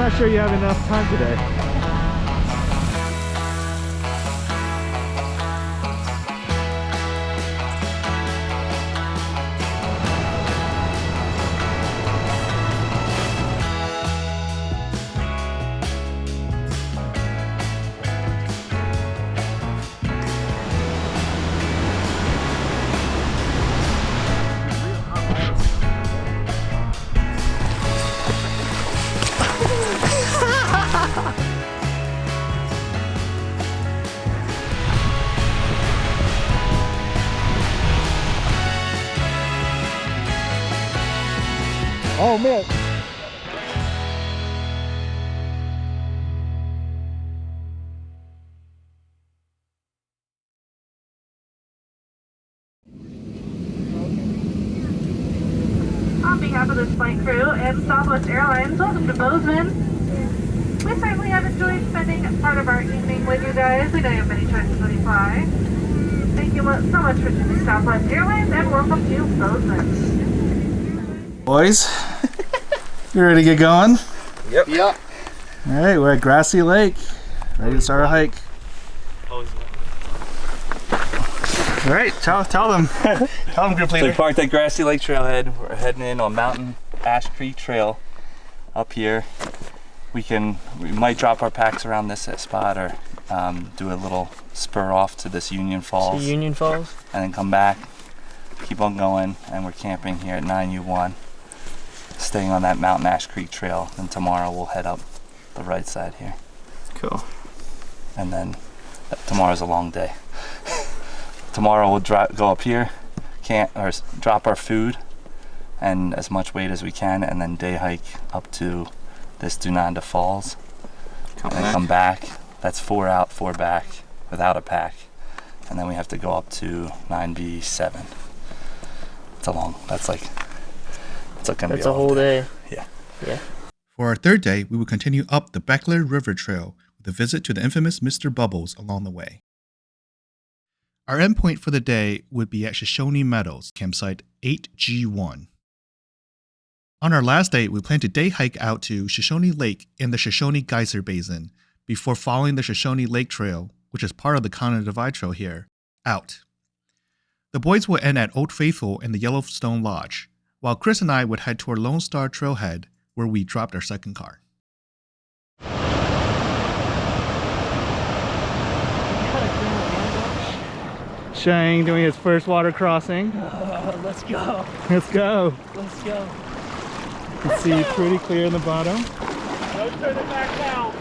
not sure you have enough time today. Oh man. On behalf of this flight crew and Southwest Airlines, welcome to Bozeman. We certainly have enjoyed spending part of our evening with you guys. We know you have many choices when you fly. Thank you so much for choosing Southwest Airlines and welcome to Bozeman. Boys, you ready to get going? Yep. All right, we're at Grassy Lake. Ready to start our hike. All right, tell them. Tell them, group leader. So we parked at Grassy Lake Trailhead. We're heading in on Mountain Ash Creek Trail up here. We might drop our packs around this spot or do a little spur off to this Union Falls. Union Falls? And then come back, keep on going, and we're camping here at 9U1, staying on that Mountain Ash Creek Trail. And tomorrow we'll head up the right side here. Cool. And then tomorrow's a long day. Tomorrow we'll go up here, drop our food and as much weight as we can, and then day hike up to this Dunanda Falls. And then come back. That's 4 out, 4 back without a pack. And then we have to go up to 9B7. It's gonna be a whole day. Yeah. For our third day, we will continue up the Bechler River Trail with a visit to the infamous Mr. Bubbles along the way. Our endpoint for the day would be at Shoshone Meadows, campsite 8G1. On our last day, we plan to day hike out to Shoshone Lake in the Shoshone Geyser Basin before following the Shoshone Lake Trail, which is part of the Continental Divide Trail here, out. The boys will end at Old Faithful and the Yellowstone Lodge, while Chris and I would head toward Lone Star Trailhead, where we dropped our second car. Shang doing his first water crossing. Let's go. Let's go. Let's go. You can see pretty clear in the bottom. Don't turn it back now.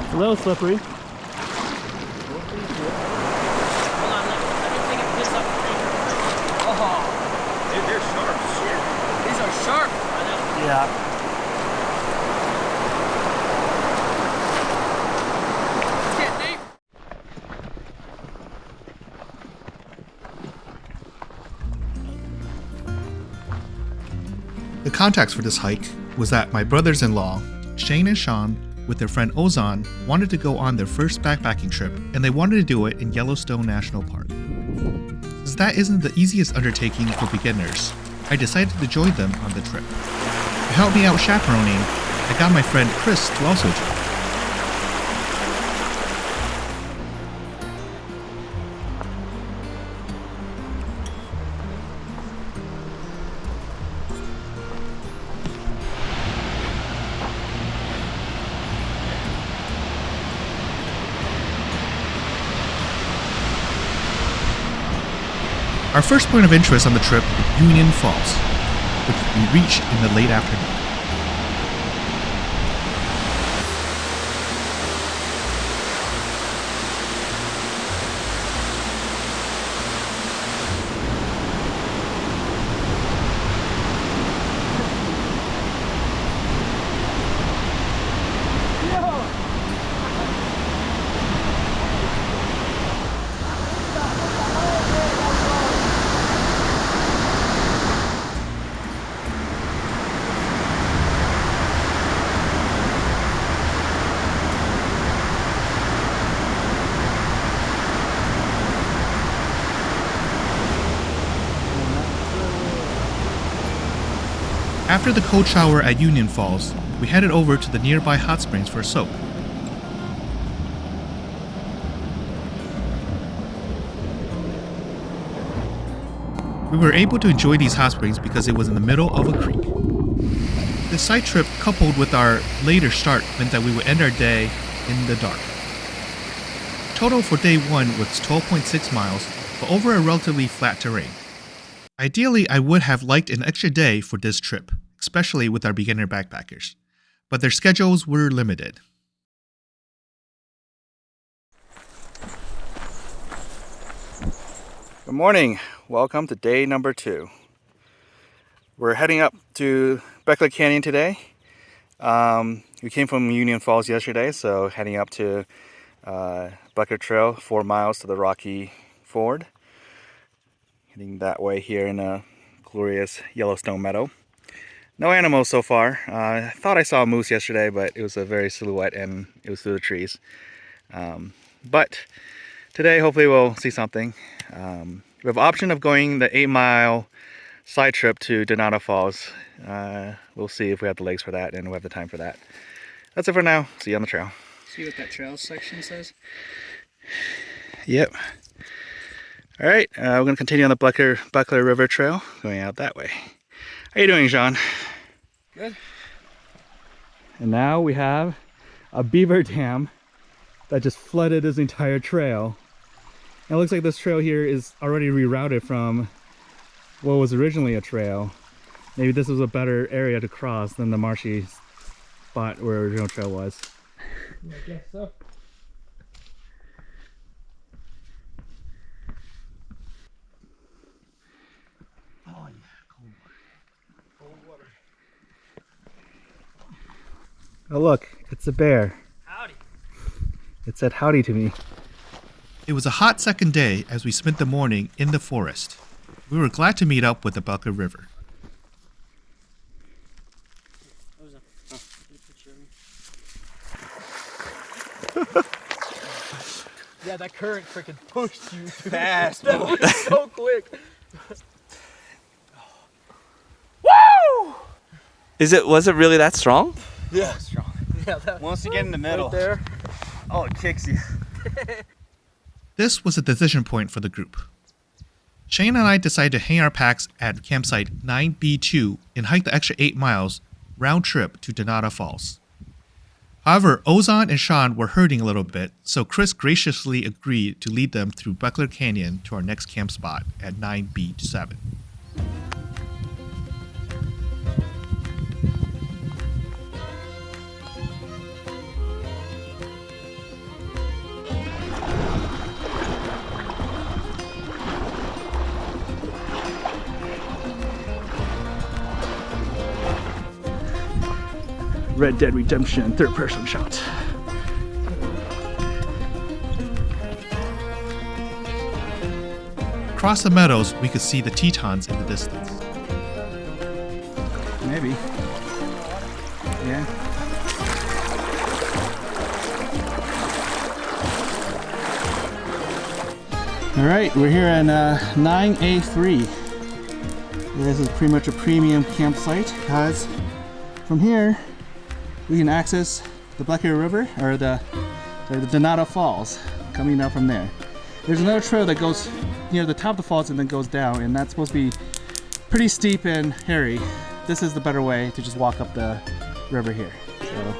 It's a little slippery. Hold on, let me take this up. Oh. Dude, they're sharp. Shit. These are sharp. I know. Yeah. Let's get deep. The context for this hike was that my brothers-in-law, Shane and Sean, with their friend Ozan, wanted to go on their first backpacking trip, and they wanted to do it in Yellowstone National Park. Since that isn't the easiest undertaking for beginners, I decided to join them on the trip. To help me out chaperoning, I got my friend Chris to also join. Our first point of interest on the trip was Union Falls, which we reached in the late afternoon. After the cold shower at Union Falls, we headed over to the nearby hot springs for a soak. We were able to enjoy these hot springs because it was in the middle of a creek. This side trip, coupled with our later start, meant that we would end our day in the dark. Total for day 1 was 12.6 miles, but over a relatively flat terrain. Ideally, I would have liked an extra day for this trip, especially with our beginner backpackers, but their schedules were limited. Good morning. Welcome to day number 2. We're heading up to Bechler Canyon today. We came from Union Falls yesterday, so heading up to Bechler Trail, 4 miles to the Rocky Ford. Heading that way here in a glorious Yellowstone meadow. No animals so far. I thought I saw a moose yesterday, but it was a very silhouette and it was through the trees. But today, hopefully we'll see something. We have option of going the 8-mile side trip to Dunanda Falls. We'll see if we have the legs for that and we have the time for that. That's it for now. See you on the trail. See what that trail section says? Yep. All right, we're going to continue on the Bechler River Trail, going out that way. How you doing, Sean? Good. And now we have a beaver dam that just flooded this entire trail. And it looks like this trail here is already rerouted from what was originally a trail. Maybe this was a better area to cross than the marshy spot where the original trail was. I guess so. Oh yeah, cold water. Oh look, it's a bear. Howdy. It said howdy to me. It was a hot second day as we spent the morning in the forest. We were glad to meet up with the Bechler River. Yeah, that current freaking pushed you fast. That was so quick. Woo! Was it really that strong? Yeah, strong. Yeah, that Once you get in the middle, right there. oh, it kicks you. This was a decision point for the group. Shane and I decided to hang our packs at campsite 9B2 and hike the extra 8 miles round trip to Dunanda Falls. However, Ozan and Sean were hurting a little bit, so Chris graciously agreed to lead them through Bechler Canyon to our next camp spot at 9B7. Red Dead Redemption third-person shot. Across the meadows, we could see the Tetons in the distance. Maybe. Yeah. All right, we're here in 9A3. This is pretty much a premium campsite because from here we can access the Bechler River or the Dunanda Falls coming down from there. There's another trail that goes near the top of the falls and then goes down, and that's supposed to be pretty steep and hairy. This is the better way to just walk up the river here. So.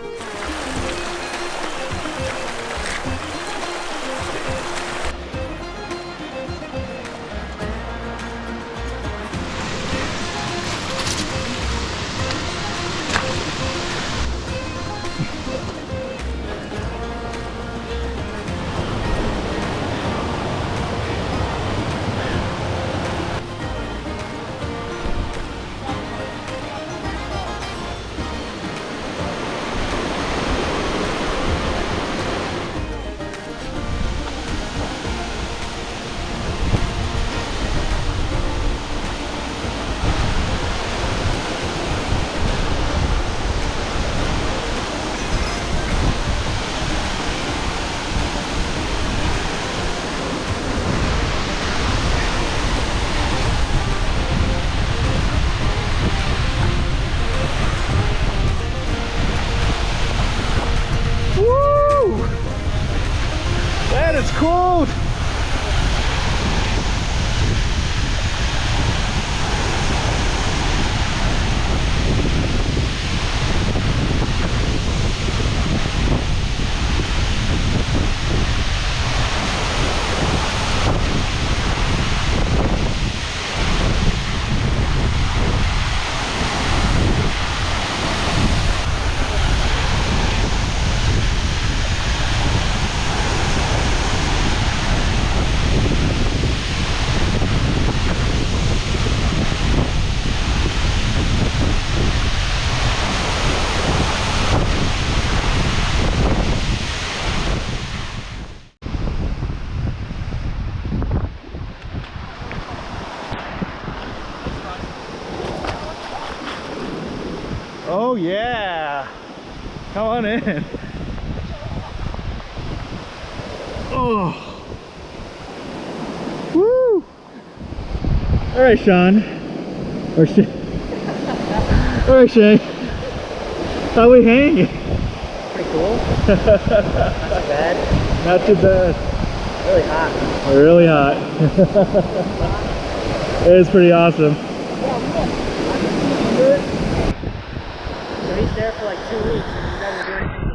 Yeah. Come on in. Oh. Woo. All right, Sean. Or Shane. All right, Shane. How we hanging? Pretty cool. Not too bad. Not too bad. Really hot. Really hot. It is pretty awesome. So he's there for like 2 weeks and you guys are doing anything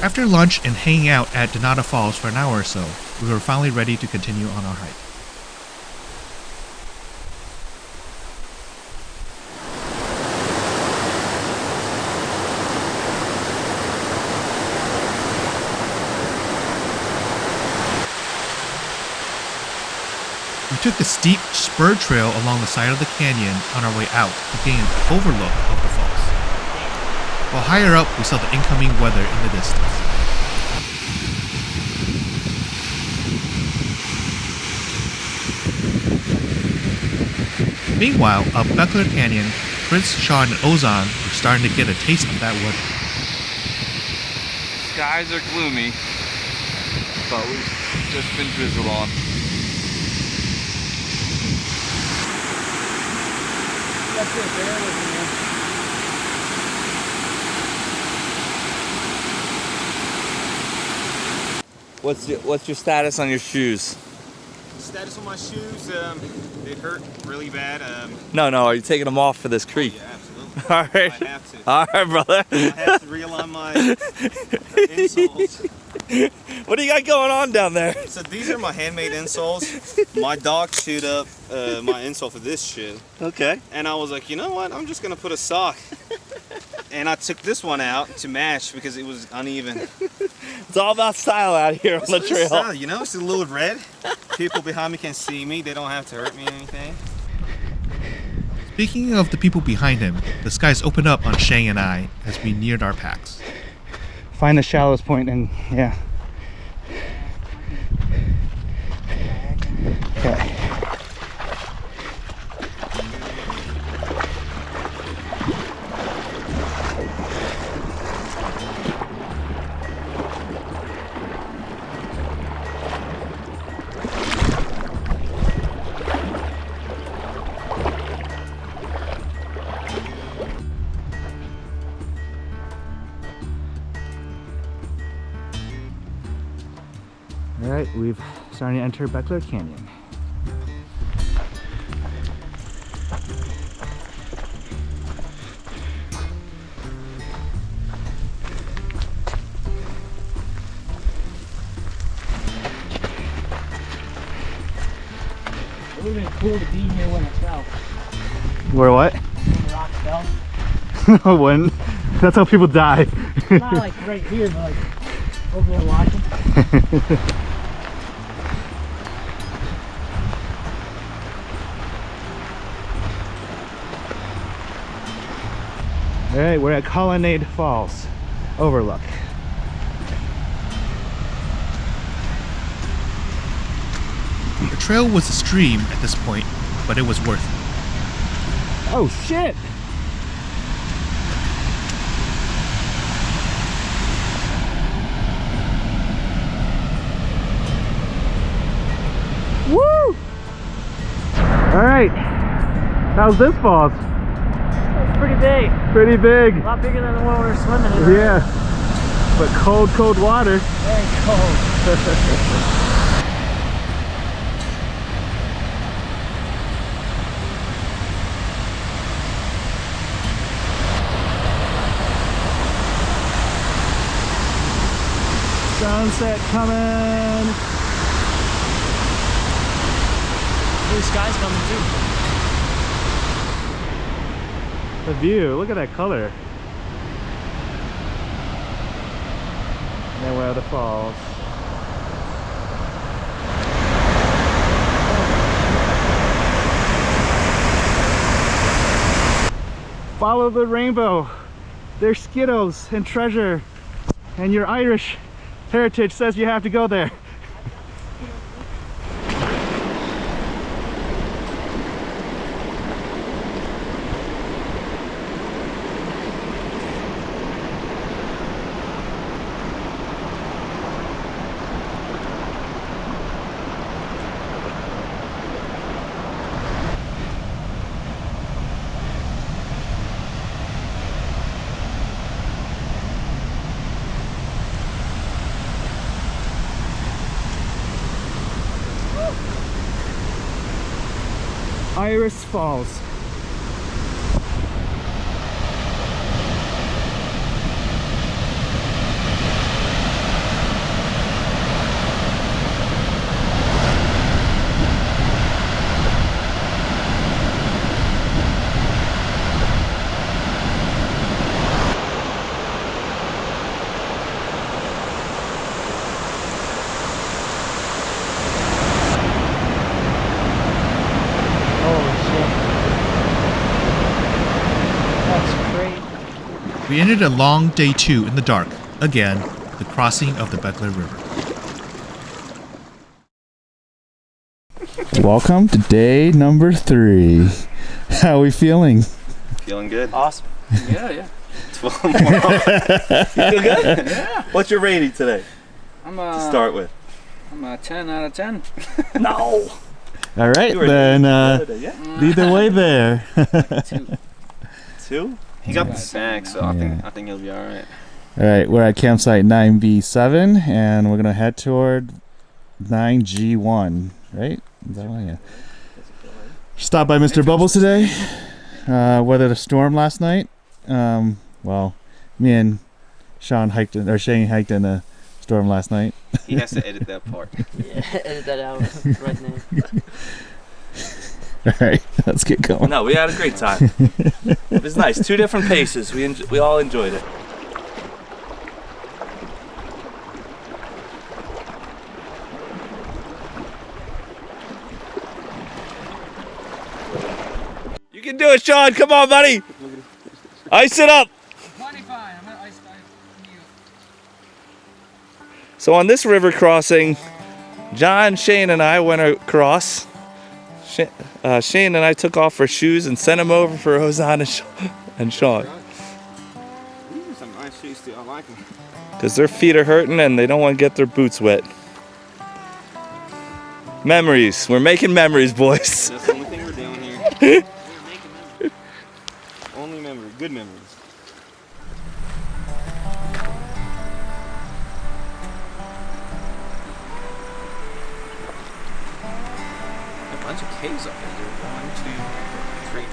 After lunch and hanging out at Dunanda Falls for an hour or so, we were finally ready to continue on our hike. We took the steep spur trail along the side of the canyon on our way out to gain an overlook of the falls. While higher up, we saw the incoming weather in the distance. Meanwhile, up Bechler Canyon, Chris, Sean, and Ozan were starting to get a taste of that weather. Skies are gloomy, but we've just been drizzled on. That's it, bear with me, man. What's your status on your shoes? Status on my shoes, they hurt really bad. No, are you taking them off for this creek? Yeah, absolutely. All right. I have to. All right, brother. I have to realign my insoles. What do you got going on down there? So these are my handmade insoles. My dog chewed up my insole for this shit. Okay. And I was like, you know what? I'm just going to put a sock. And I took this one out to match because it was uneven. It's all about style out here on the trail. Style, you know, it's a little red. People behind me can see me. They don't have to hurt me or anything. Speaking of the people behind him, the skies opened up on Shane and I as we neared our packs. Find the shallowest point and yeah. Okay. Alright, we've started to enter Bechler Canyon. It would have been cool to be here when it fell. Where what? When the rock fell. No, it wouldn't. That's how people die. Not like right here, but like over there watching. Alright, we're at Colonnade Falls. Overlook. The trail was a stream at this point, but it was worth it. Oh shit! Woo! Alright. How's this falls? It's pretty big. Pretty big. A lot bigger than the one we were swimming in. Yeah. But cold water. Very cold. Sunset coming. Blue sky's coming too. The view, look at that color. then where are the falls? Follow the rainbow. There's Skittles and treasure. And your Irish heritage says you have to go there. Iris Falls. We ended a long day 2 in the dark. Again, the crossing of the Bechler River. Welcome to day number 3. How are we feeling? Feeling good? Awesome. Yeah. You feel good? Yeah. What's your rating today? I'm To start with. I'm a 10 out of 10. No. All right, You were then yeah. lead the way there. 2. 2? He got the snack, so I think he'll be all right. All right, we're at campsite 9B7, and we're gonna head toward 9G1. Right? Is that one? Yeah. Stopped by Mr. Bubbles today. Weathered a storm last night. Well, me and Shane hiked in a storm last night. He has to edit that part. Yeah, edit that out right now. All right, let's get going. No, we had a great time. It was nice. 2 different paces. We all enjoyed it. You can do it, Sean. Come on, buddy. Ice it up. 25. I'm gonna ice you. So on this river crossing, John, Shane, and I went across. Shane and I took off our shoes and sent them over for Ozan and Sean. These are some nice shoes too. I like them. Because their feet are hurting and they don't want to get their boots wet. Memories. We're making memories, boys. That's the only thing we're doing here. Only memories. Good memories. A bunch of caves up there. 1, 2, 3,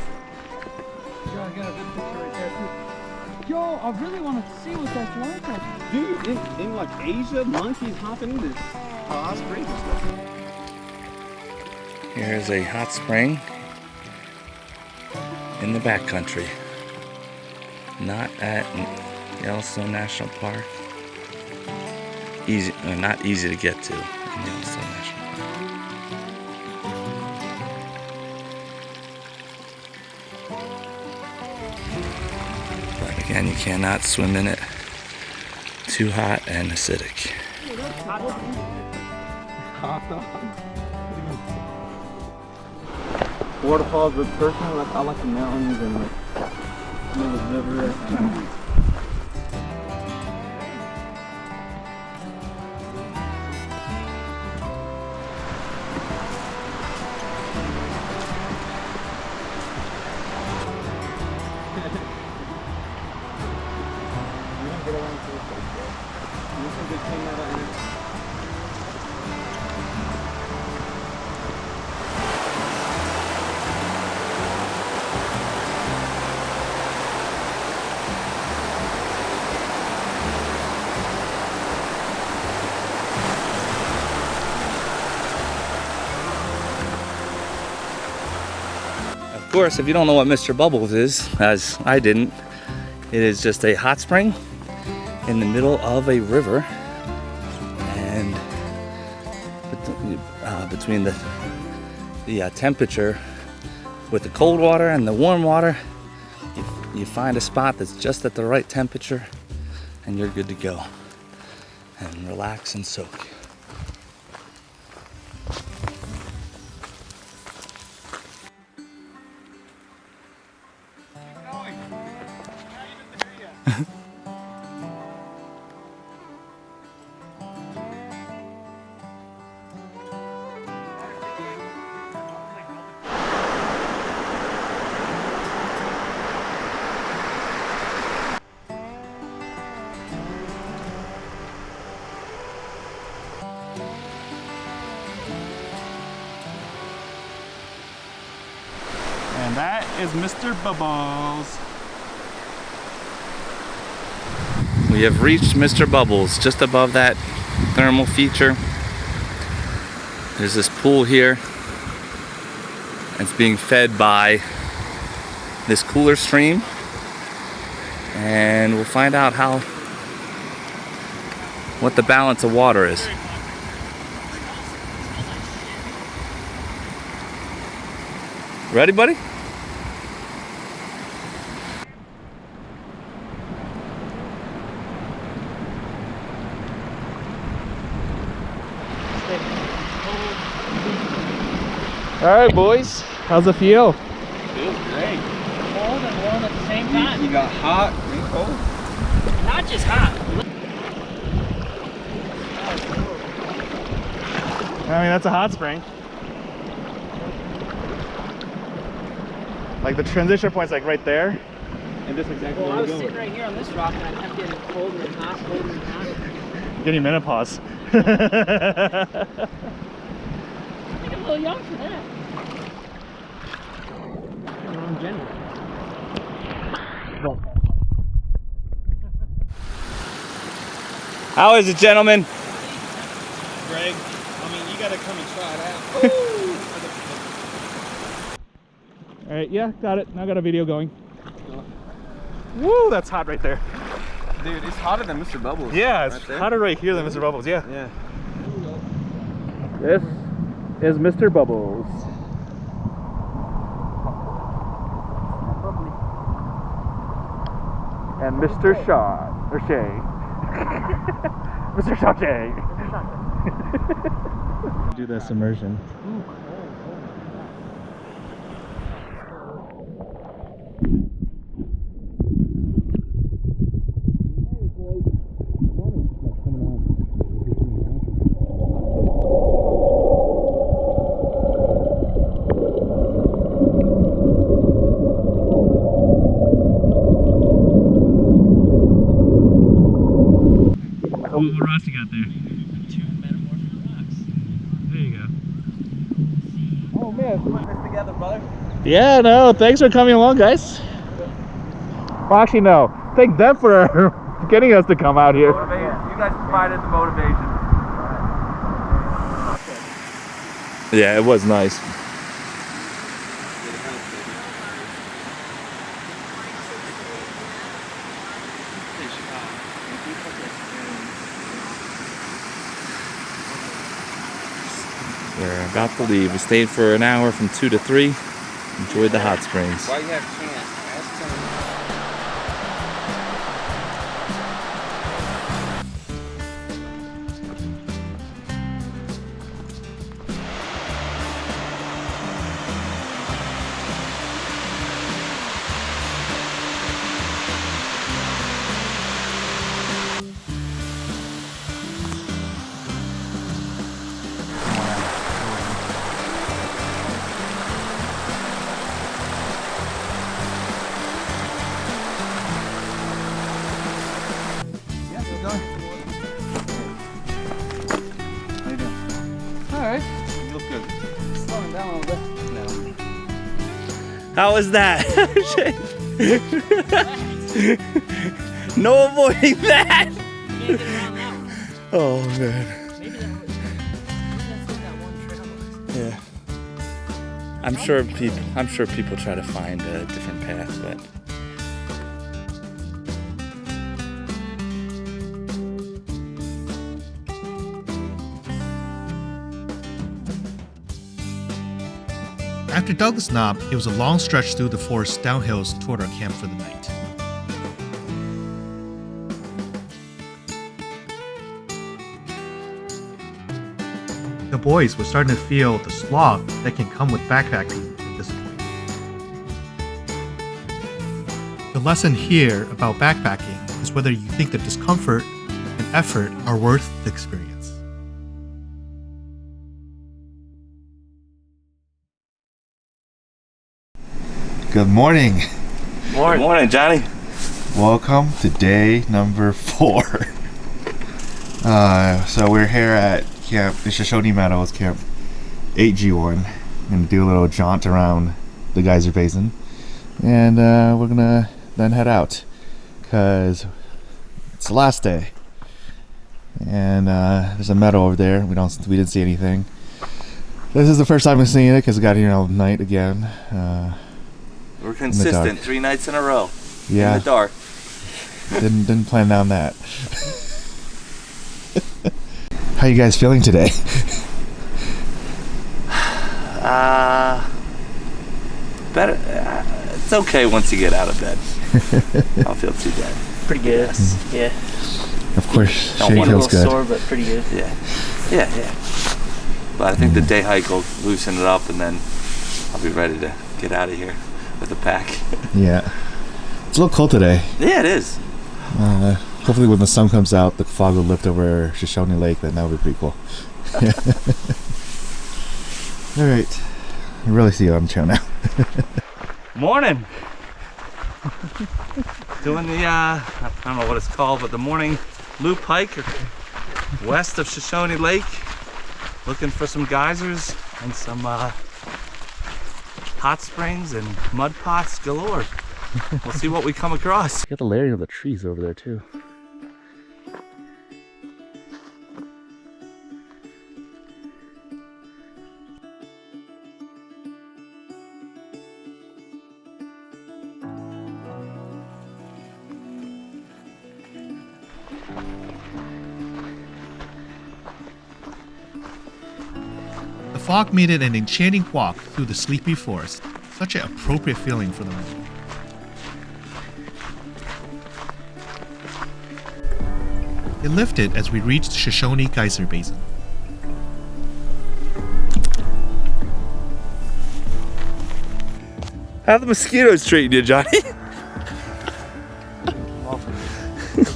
4. Yo, I got a good picture right there too. Yo, I really want to see what that's like. Dude, in like Asia, monkeys hopping into hot springs and stuff. Here's a hot spring in the backcountry. Not at Yellowstone National Park. Not easy to get to in Yellowstone National Park. But again, you cannot swim in it. Too hot and acidic. Waterfalls were personal. I like the mountains and the river. Of course, if you don't know what Mr. Bubbles is, as I didn't, it is just a hot spring in the middle of a river between the temperature with the cold water and the warm water, you find a spot that's just at the right temperature and you're good to go. And relax and soak. And that is Mr. Bubbles. We have reached Mr. Bubbles, just above that thermal feature. There's this pool here. It's being fed by this cooler stream. And we'll find out what the balance of water is. Ready, buddy? All right, boys. How's it feel? Feels great. Cold and warm at the same time. You got hot and cold. Not just hot. I mean, that's a hot spring. Like the transition point's like right there. And this exactly Well, I where was we're sitting going. right here on this rock and I kept getting cold and hot, cold and hot. Getting menopause. I think I'm a little young for that. Wrong gender. How is it, gentlemen? Greg, I mean, you gotta come and try it out. All right, yeah, got it. Now got a video going. Woo, that's hot right there. Dude, it's hotter than Mr. Bubbles. Yeah, it's right there. hotter right here than Mr. Bubbles, yeah. Yeah. This is Mr. Bubbles. And Mr. Shaw, or Shay. Mr. Shawshay. Do this immersion. What rocks you got there? Two metamorphic rocks. There you go. Oh man, put this together, brother. Yeah, no, thanks for coming along, guys. Well, actually, no. Thank them for getting us to come out here. Motivation. You guys provided the motivation. Yeah, it was nice. We're about to leave. We stayed for an hour from 2 to 3. Enjoyed the hot springs. Why you have chance? Ask someone. How was that? No avoiding that. Can't get around that one. Oh man. Maybe that's like that one trail. Yeah. I'm sure people try to find a different path, but After Douglas Knob, it was a long stretch through the forest downhills toward our camp for the night. The boys were starting to feel the slog that can come with backpacking at this point. The lesson here about backpacking is whether you think the discomfort and effort are worth the experience. Good morning. Good morning, Johnny. Welcome to day number 4. So we're here at the Shoshone Meadows, Camp 8G1. I'm going to do a little jaunt around the Geyser Basin. And we're going to then head out because it's the last day. And there's a meadow over there. We didn't see anything. This is the first time we've seen it because we got here all night again. We're consistent 3 nights in a row. Yeah. In the dark. Didn't plan on that. How you guys feeling today? Better. It's okay once you get out of bed. I don't feel too bad. Pretty good. Yeah. Of course, Don't Shane want A feels little good. sore, but pretty good. Yeah. But I think the day hike will loosen it up, and then I'll be ready to get out of here with a pack. Yeah. It's a little cold today. Yeah, it is. Hopefully when the sun comes out, the fog will lift over Shoshone Lake, then that would be pretty cool. Alright. I really see you on the trail now. Morning. Doing the, I don't know what it's called, but the morning loop hike west of Shoshone Lake. Looking for some geysers and some hot springs and mud pots galore. We'll see what we come across. Got the layering of the trees over there too. The fog made it an enchanting walk through the sleepy forest. Such an appropriate feeling for the morning. It lifted as we reached Shoshone Geyser Basin. How the mosquitoes treating you, Johnny?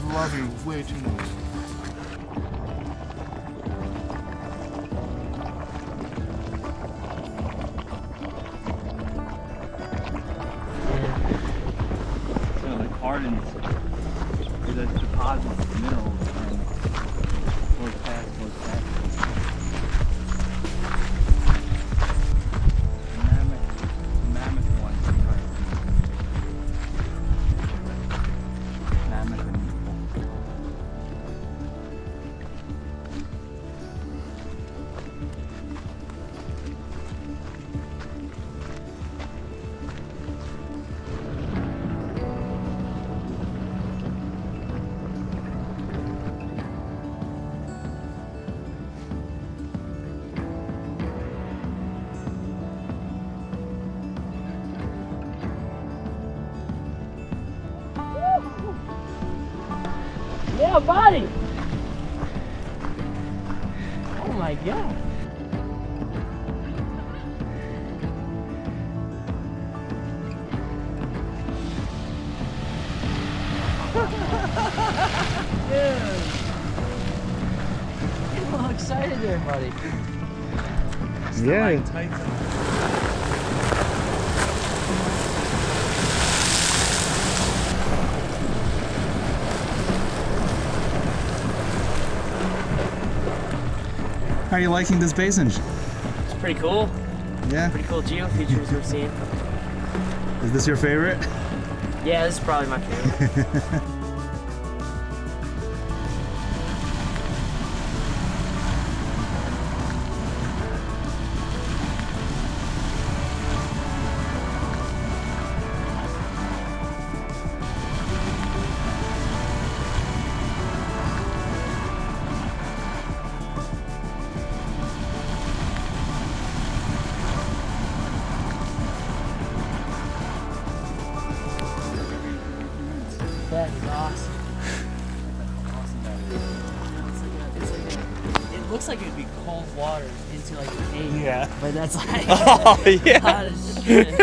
Love you way too much. Like hardens the deposits of minerals and goes past. Mammoth ones. Mammoth and Yeah, buddy. Oh my god. Dude. Get all excited there, buddy. Yeah. How are you liking this basin? It's pretty cool. Yeah? Pretty cool geo features we've seen. Is this your favorite? Yeah, this is probably my favorite. looks like it'd be cold water into like the cave. Yeah. But that's like Oh, yeah. hot as shit.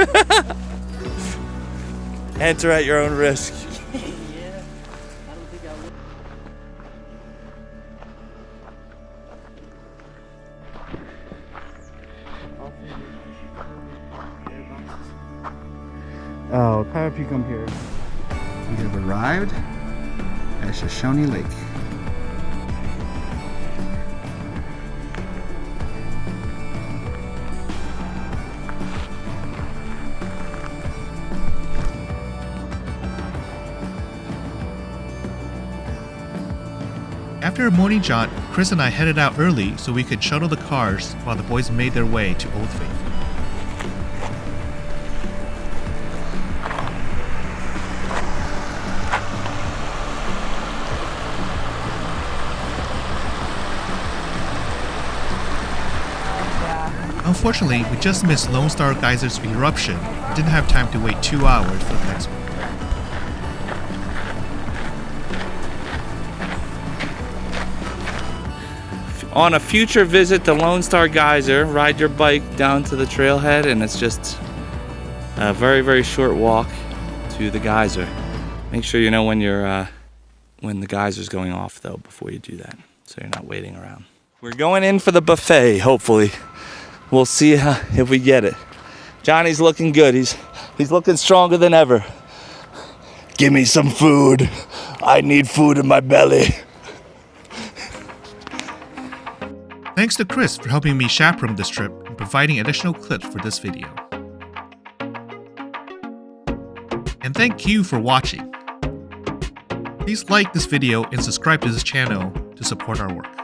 Enter at your own risk. Yeah. I don't think I would. Oh, how if you come here? We have arrived at Shoshone Lake. After a morning jaunt, Chris and I headed out early so we could shuttle the cars while the boys made their way to Old Faithful. Unfortunately, we just missed Lone Star Geyser's eruption and didn't have time to wait 2 hours for the next one. On a future visit to Lone Star Geyser, ride your bike down to the trailhead, and it's just a very, very short walk to the geyser. Make sure you know when the geyser's going off though before you do that, so you're not waiting around. We're going in for the buffet, hopefully. We'll see if we get it. Johnny's looking good. He's looking stronger than ever. Give me some food. I need food in my belly. Thanks to Chris for helping me chaperone this trip and providing additional clips for this video. And thank you for watching. Please like this video and subscribe to this channel to support our work.